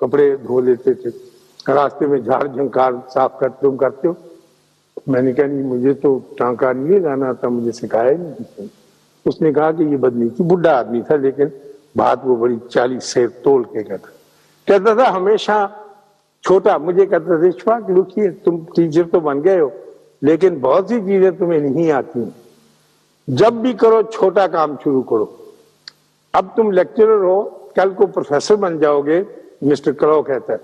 کپڑے دھو لیتے تھے، راستے میں جھاڑ جھنکار صاف کرتے ہو؟ میں نے کہا نہیں، مجھے تو ٹانکا نہیں لگانا آتا، مجھے سکھایا نہیں کسی نے۔ اس نے کہا کہ یہ بدنی تھی، بڈھا آدمی تھا لیکن بات وہ بڑی 40 سے تول کے کہتا تھا ہمیشہ چھوٹا، مجھے کہتا تھا اشفاق لکھیے تم ٹیچر تو بن گئے ہو لیکن بہت سی چیزیں تمہیں نہیں آتی ہیں، جب بھی کرو چھوٹا کام شروع کرو۔ اب تم لیکچرر ہو، کل کو پروفیسر بن جاؤ گے، مسٹر کرو کہتا ہے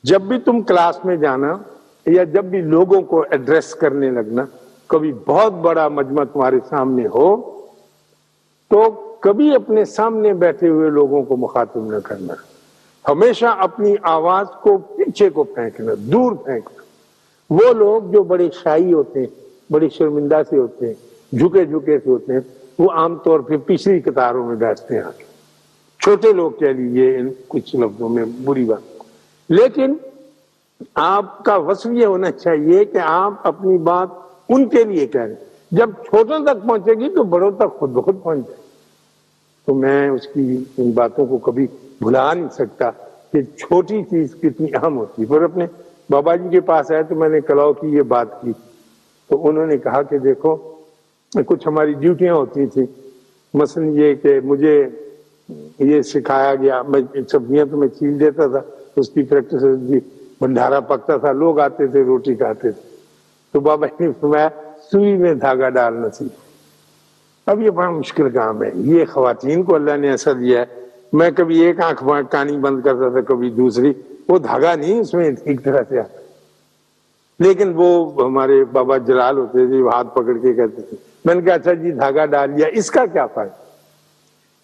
جب بھی تم کلاس میں جانا یا جب بھی لوگوں کو ایڈریس کرنے لگنا، کبھی بہت بڑا مجمع تمہارے سامنے ہو تو کبھی اپنے سامنے بیٹھے ہوئے لوگوں کو مخاطب نہ کرنا، ہمیشہ اپنی آواز کو پیچھے کو پھینکنا، دور پھینکنا۔ وہ لوگ جو بڑے شائی ہوتے ہیں، بڑے شرمندہ سے ہوتے ہیں، جھکے جھکے سے ہوتے ہیں، وہ عام طور پہ پچھلی قطاروں میں بیٹھتے ہیں آگے۔ چھوٹے لوگ کہہ لیجیے ان کچھ لفظوں میں بری بات، لیکن آپ کا وصف یہ ہونا چاہیے کہ آپ اپنی بات ان کے لیے کہہ رہے ہیں، جب چھوٹوں تک پہنچے گی تو بڑوں تک خود بخود پہنچ جائے۔ تو میں اس کی ان باتوں کو کبھی بھلا نہیں سکتا کہ چھوٹی چیز کتنی اہم ہوتی ہے۔ پھر اپنے بابا جی کے پاس آئے تو میں نے کلاؤ کی یہ بات کی تو انہوں نے کہا کہ دیکھو کچھ ہماری ڈیوٹیاں ہوتی تھیں، مثلا یہ کہ مجھے یہ سکھایا گیا، میں سبزیاں تو میں چھیل دیتا تھا، اس کی پریکٹس ہوتی، بھنڈارا پکتا تھا، لوگ آتے تھے روٹی کھاتے تھے، تو بابا جی نے فرمایا سوئی میں دھاگا ڈالنا سیکھ۔ اب یہ بڑا مشکل کام ہے، یہ خواتین کو اللہ نے ایسا دیا ہے، میں کبھی ایک آنکھ کانی بند کرتا تھا کبھی دوسری، وہ دھاگا نہیں اس میں ٹھیک طرح سے آتا، لیکن وہ ہمارے بابا جلال ہوتے تھے وہ ہاتھ پکڑ کے کہتے تھے۔ میں نے کہا اچھا جی دھاگا ڈال لیا، اس کا کیا فائدہ؟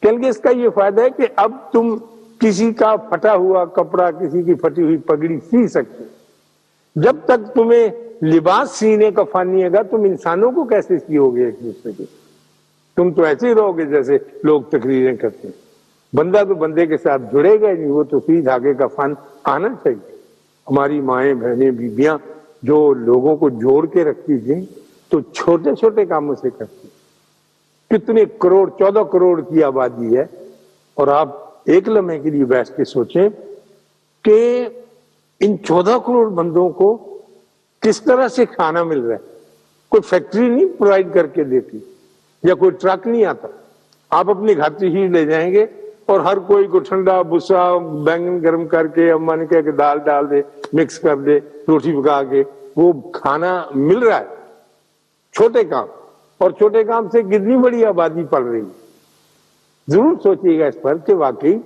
کہ اس کا یہ فائدہ ہے کہ اب تم کسی کا پھٹا ہوا کپڑا، کسی کی پھٹی ہوئی پگڑی سی سکتے، جب تک تمہیں لباس سینے کا فن نہیں ہوگا تم انسانوں کو کیسے سیو گے ایک دوسرے کے؟ تم تو ایسے ہی رہو گے جیسے لوگ تقریریں کرتے ہیں، بندہ تو بندے کے ساتھ جڑے گا نہیں، وہ تو سوئی دھاگے کا فن آنا چاہیے۔ ہماری مائیں بہنیں بیبیاں جو لوگوں کو جوڑ کے رکھتی تھیں تو چھوٹے چھوٹے کاموں سے کرتی، کتنے کروڑ، 14 کروڑ کی آبادی ہے، اور آپ ایک لمحے کے لیے بیٹھ کے سوچیں کہ ان 14 کروڑ بندوں کو کس طرح سے کھانا مل رہا ہے۔ کوئی فیکٹری نہیں پرووائڈ کر کے دیتی یا کوئی ٹرک نہیں آتا، آپ اپنے گھر سے ہی لے جائیں گے اور ہر کوئی کو ٹھنڈا بسا بینگن گرم کر کے، اما نے کہا کہ دال ڈال دے، مکس کر دے، روٹی پکا کے، وہ کھانا مل رہا ہے۔ چھوٹے کام، اور چھوٹے کام سے کتنی بڑی آبادی پڑ رہی ہے۔ ضرور سوچیے گا اس پر کہ واقعی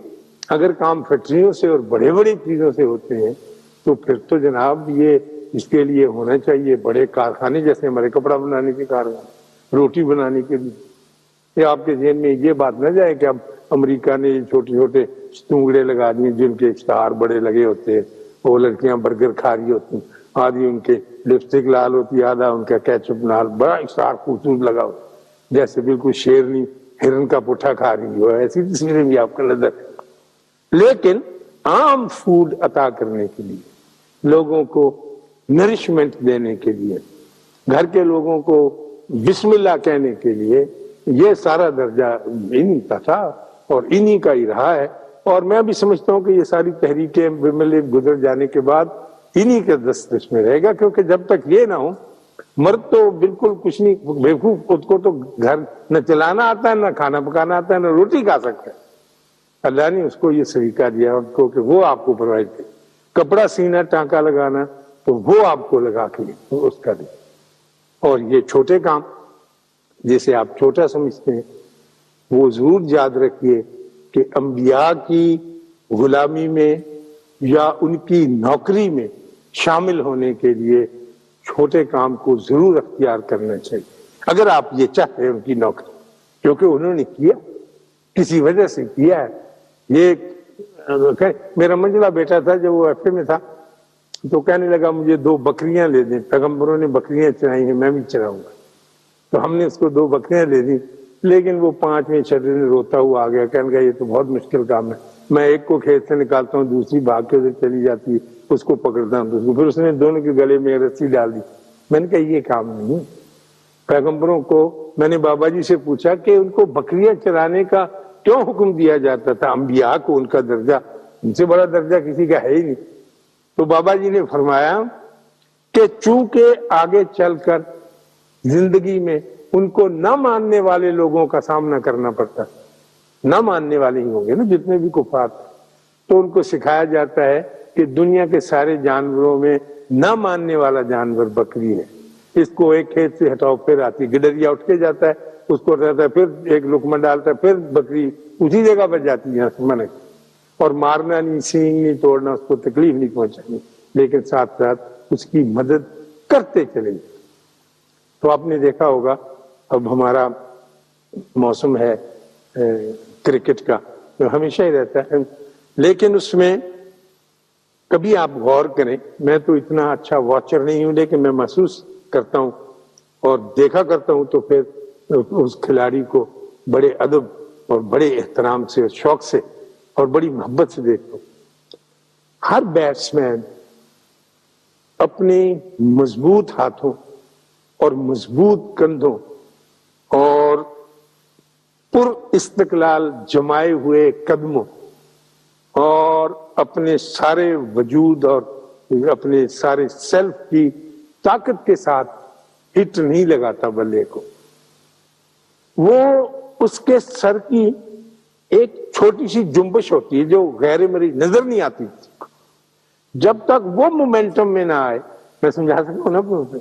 اگر کام فیکٹریوں سے اور بڑے بڑے چیزوں سے ہوتے ہیں تو پھر تو جناب یہ اس کے لیے ہونا چاہیے بڑے کارخانے، جیسے ہمارے کپڑا بنانے کے کارخانے، روٹی بنانے کے لیے۔ کہ آپ کے ذہن میں یہ بات نہ جائے کہ اب امریکہ نے چھوٹے چھوٹے ستونگڑے لگا دیے جن کے اشتہار بڑے لگے ہوتے ہیں، وہ لڑکیاں برگر کھا رہی ہوتی ہیں، آدھی ان کے لپسٹک لال ہوتی ہے، آدھا ان کا کیچپ لال، بڑا اشتہار خوبصورت لگا ہوتا ہے، جیسے بالکل شیرنی ہرن کا پٹھا کھا رہی ہو، ایسی تصویریں بھی آپ کا نظر ہے۔ لیکن عام فوڈ عطا کرنے کے لیے، لوگوں کو نرشمنٹ دینے کے لیے، گھر کے لوگوں کو بسم اللہ کہنے کے لیے، یہ سارا درجہ انہی کا تھا اور انہی کا ہی رہا ہے۔ اور میں بھی سمجھتا ہوں کہ یہ ساری تحریکیں ملک گزر جانے کے بعد انہی کے دسترس میں رہے گا، کیونکہ جب تک یہ نہ ہو، مرد تو بالکل کچھ نہیں، بیوقوف، خود کو تو گھر نہ چلانا آتا ہے، نہ کھانا پکانا آتا ہے، نہ روٹی کھا سکتا ہے۔ اللہ نے اس کو یہ سلیقہ دیا ان کو کہ وہ آپ کو پرووائڈ کرے، کپڑا سینا، ٹانکا لگانا تو وہ آپ کو لگا کے اس کا دے۔ اور یہ چھوٹے کام جسے آپ چھوٹا سمجھتے ہیں، وہ ضرور یاد رکھیے کہ انبیاء کی غلامی میں یا ان کی نوکری میں شامل ہونے کے لیے چھوٹے کام کو ضرور اختیار کرنا چاہیے، اگر آپ یہ چاہتے ہیں ان کی نوکری، کیونکہ انہوں نے کیا، کسی وجہ سے کیا ہے۔ یہ میرا منجلا بیٹا تھا جب وہ ایف اے میں تھا تو کہنے لگا مجھے 2 بکریاں لے دیں، پیغمبروں نے بکریاں چرائی ہیں، میں بھی چراؤں گا۔ تو ہم نے اس کو 2 بکریاں لے دی، لیکن وہ 5ویں 6ویں دن روتا ہوا آ گیا، کہنے لگا یہ تو بہت مشکل کام ہے، میں ایک کو کھیت سے نکالتا ہوں، دوسری بھاگ کے ادھر چلی جاتی ہے، اس کو پکڑتا ہوں، پھر اس نے دونوں کے گلے میں رسی ڈال دی۔ میں نے کہا یہ کام نہیں۔ پیغمبروں کو میں نے بابا جی سے پوچھا کہ ان کو بکریاں چرانے کا کیوں حکم دیا جاتا تھا؟ انبیاء کو ان کا درجہ ان سے بڑا درجہ کسی کا ہے ہی نہیں. تو بابا جی نے فرمایا کہ چونکہ آگے چل کر زندگی میں ان کو نہ ماننے والے لوگوں کا سامنا کرنا پڑتا، نہ ماننے والے ہی ہوں گے نا جتنے بھی کفار، تو ان کو سکھایا جاتا ہے کہ دنیا کے سارے جانوروں میں نہ ماننے والا جانور بکری ہے. اس کو ایک کھیت سے ہٹاؤ پھر آتی، گڈریا اٹھ کے جاتا ہے، اس کو رہتا ہے، پھر ایک لقمہ ڈالتا ہے، پھر بکری اسی جگہ پر جاتی ہے منع. اور مارنا نہیں، سینگ نہیں توڑنا، اس کو تکلیف نہیں پہنچانی، لیکن ساتھ ساتھ اس کی مدد کرتے چلے. تو آپ نے دیکھا ہوگا اب ہمارا موسم ہے کرکٹ کا، تو ہمیشہ ہی رہتا ہے، لیکن اس میں کبھی آپ غور کریں، میں تو اتنا اچھا واچر نہیں ہوں لیکن میں محسوس کرتا ہوں اور دیکھا کرتا ہوں، تو پھر اس کھلاڑی کو بڑے ادب اور بڑے احترام سے اور شوق سے اور بڑی محبت سے دیکھتا ہوں. ہر بیٹسمین اپنے مضبوط ہاتھوں اور مضبوط کندھوں اور پر استقلال جمائے ہوئے قدموں اور اپنے سارے وجود اور اپنے سارے سیلف کی طاقت کے ساتھ ہٹ نہیں لگاتا بلے کو. وہ اس کے سر کی ایک چھوٹی سی جنبش ہوتی ہے جو غیر مرئی نظر نہیں آتی. جب تک وہ مومنٹم میں نہ آئے، میں سمجھا سکتا ہوں نا،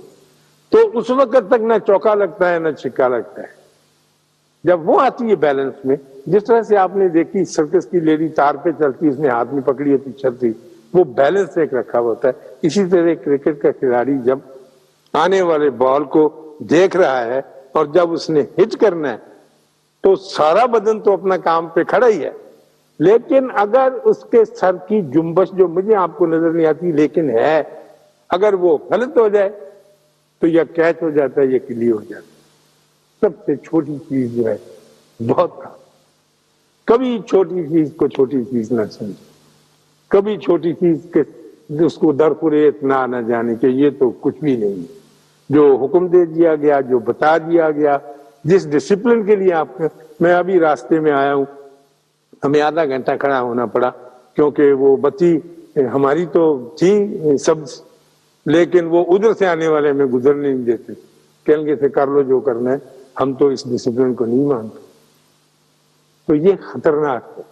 تو اس وقت تک نہ چوکا لگتا ہے نہ چھکا لگتا ہے. جب وہ آتی ہے بیلنس میں، جس طرح سے آپ نے دیکھی سرکس کی لیڈی تار پہ چلتی، اس نے ہاتھ میں پکڑی ہوتی چلتی، وہ بیلنس ایک رکھا ہوتا ہے. اسی طرح کرکٹ کا کھلاڑی جب آنے والے بال کو دیکھ رہا ہے اور جب اس نے ہٹ کرنا ہے تو سارا بدن تو اپنا کام پہ کھڑا ہی ہے، لیکن اگر اس کے سر کی جنبش جو مجھے آپ کو نظر نہیں آتی لیکن ہے، اگر وہ غلط ہو جائے تو یا کیچ ہو جاتا ہے یا کلی ہو جاتا ہے. سب سے چھوٹی چیز جو ہے بہت کام. کبھی چھوٹی چیز کو چھوٹی چیز نہ سمجھے، کبھی چھوٹی چیز کے اس کو درخوریت نہ جانے کہ یہ تو کچھ بھی نہیں. جو حکم دے دیا گیا، جو بتا دیا گیا، جس ڈسپلن کے لیے آپ، میں ابھی راستے میں آیا ہوں، ہمیں آدھا گھنٹہ کھڑا ہونا پڑا کیونکہ وہ بتی ہماری تو تھی سبز، لیکن وہ ادھر سے آنے والے میں گزرنے نہیں دیتے، کہیں گے تھے کر لو جو کرنا ہے، ہم تو اس ڈسپلن کو نہیں مانتے. تو یہ خطرناک ہے.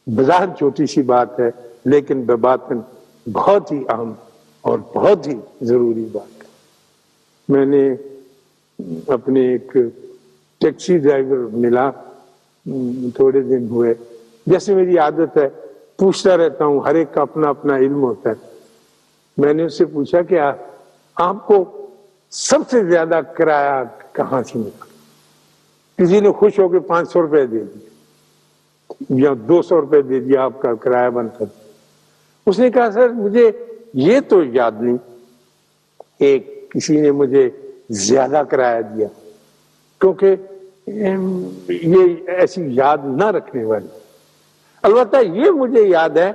بظاہر چھوٹی سی بات ہے لیکن بباطن بہت ہی اہم اور بہت ہی ضروری بات ہے. میں نے اپنے ایک ٹیکسی ڈرائیور ملا، تھوڑے دن ہوئے، جیسے میری عادت ہے پوچھتا رہتا ہوں، ہر ایک کا اپنا اپنا علم ہوتا ہے. میں نے اس سے پوچھا کہ آپ کو سب سے زیادہ کرایہ کہاں سے ملا؟ کسی نے خوش ہو کے 500 روپے دے دیے یا 200 روپے دے دیا، آپ کا کرایہ بند کر دیا. اس نے کہا سر مجھے یہ تو یاد نہیں ایک کسی نے مجھے زیادہ کرایہ دیا، کیونکہ یہ ایسی یاد نہ رکھنے والی. البتہ یہ مجھے یاد ہے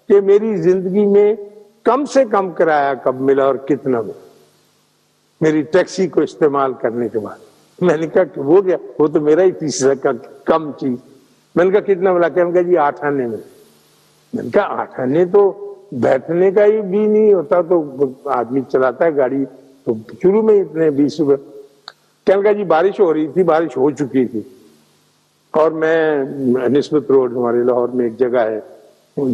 کہ میری زندگی میں کم سے کم کرایہ کب ملا اور کتنا ملا میری ٹیکسی کو استعمال کرنے کے بعد. میں نے کہا کہ وہ گیا، وہ تو میرا ہی فیصد کا کم چیز. میں نے کہا کتنا ملا؟ کہ جی 8 آنے ملے. میں نے کہا 8 آنے تو بیٹھنے کا ہی بھی نہیں ہوتا، تو آدمی چلاتا ہے گاڑی تو شروع میں اتنے 20 روپے. کہنے لگا جی بارش ہو رہی تھی، بارش ہو چکی تھی، اور میں نسبت روڈ ہمارے لاہور میں ایک جگہ ہے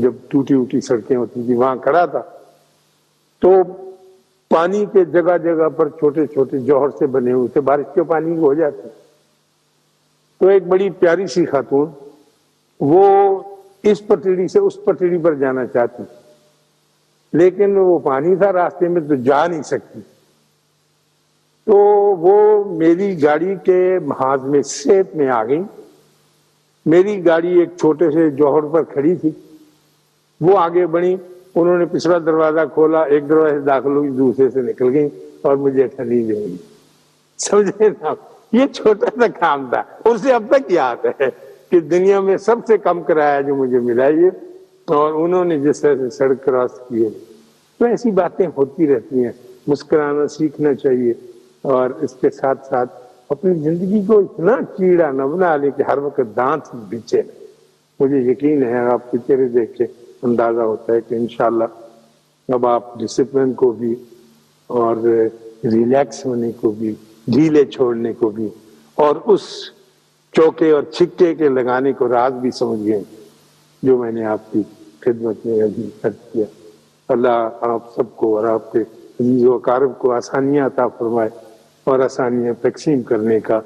جب ٹوٹی اوٹی سڑکیں ہوتی تھی وہاں کھڑا تھا، تو پانی کے جگہ جگہ پر چھوٹے چھوٹے جوہر سے بنے ہوئے تھے، بارش کے پانی ہو جاتے. تو ایک بڑی پیاری سی خاتون وہ اس پٹڑی سے اس پٹڑی پر جانا چاہتی، لیکن وہ پانی تھا راستے میں تو جا نہیں سکتی. تو وہ میری گاڑی کے محاذ میں سیپ میں آ گئی. میری گاڑی ایک چھوٹے سے جوہر پر کھڑی تھی، وہ آگے بڑھی، انہوں نے پچھلا دروازہ کھولا، ایک دروازے سے داخل ہوئی، دوسرے سے نکل گئی اور مجھے ٹھنی دے گئی. سمجھے نا، یہ چھوٹا سا کام تھا. ان سے اب تک یاد ہے کہ دنیا میں سب سے کم کرایہ جو مجھے ملا یہ، اور انہوں نے جس طرح سے سڑک کراس کی ہے. تو ایسی باتیں ہوتی رہتی ہیں. مسکرانا سیکھنا چاہیے، اور اس کے ساتھ ساتھ اپنی زندگی کو اتنا کیڑا نہ بنا لے کہ ہر وقت دانت بچے. مجھے یقین ہے آپ کے چہرے دیکھ کے اندازہ ہوتا ہے کہ انشاءاللہ اب آپ ڈسپلن کو بھی اور ریلیکس ہونے کو بھی، ڈھیلے چھوڑنے کو بھی، اور اس چوکے اور چھکے کے لگانے کو راز بھی سمجھ گئے جو میں نے آپ کی خدمت میں ابھی عرض کیا۔ اللہ آپ سب کو اور آپ کے عزیز و اقارب کو آسانیاں عطا فرمائے اور آسانیاں تقسیم کرنے کا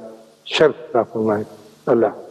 شرف عطا فرمائے۔ اللہ